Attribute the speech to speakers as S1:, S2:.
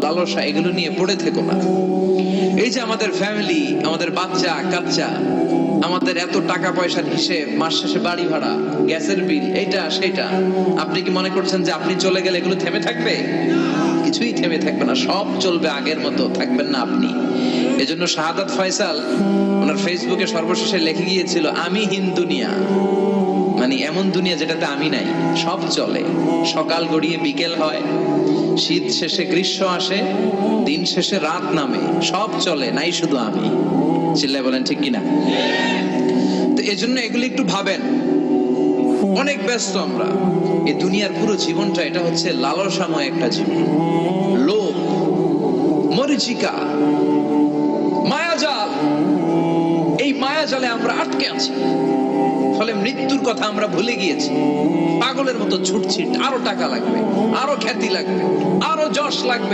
S1: লালসা এগুলো নিয়ে পড়ে থেকো না। এই যে আমাদের ফ্যামিলি, আমাদের বাচ্চা কাচ্চা, আমাদের এত টাকা পয়সার হিসেব, মাস শেষে বাড়ি ভাড়া, গ্যাসের বিল, এইটা সেটা, আপনি কি মনে করছেন যে আপনি চলে গেলে এগুলো থেমে থাকবে? কিছুই থেমে থাকবে না, সব চলবে আগের মতো, থাকবেন না আপনি। এজন্য শাহাদাত ফয়সাল ওনার ফেসবুকে সর্বশেষে লিখে গিয়েছিল, আমি হীন দুনিয়া, মানে এমন দুনিয়া যেটাতে আমি নাই, সব চলে, সকাল গড়িয়ে বিকেল হয়, শীত শেষে গ্রীষ্ম আসে, দিন শেষে রাত নামে, সব চলে, নাই শুধু আমি। চিল্লায় বলেন ঠিক কিনা? তো এজন্য এগুলি একটু ভাবেন। অনেক ব্যস্ত আমরা, এই দুনিয়ার পুরো জীবনটা এটা হচ্ছে লালসাময় একটা জীবন, লোভ, মরিচিকা, মায়াজাল। এই মায়াজালে আমরা আটকে আছি, ফলে মৃত্যুর কথা আমরা ভুলে গিয়েছি, পাগলের মতো ছুটছি, আরো টাকা লাগবে, আরো খ্যাতি লাগবে, আরো যশ লাগবে।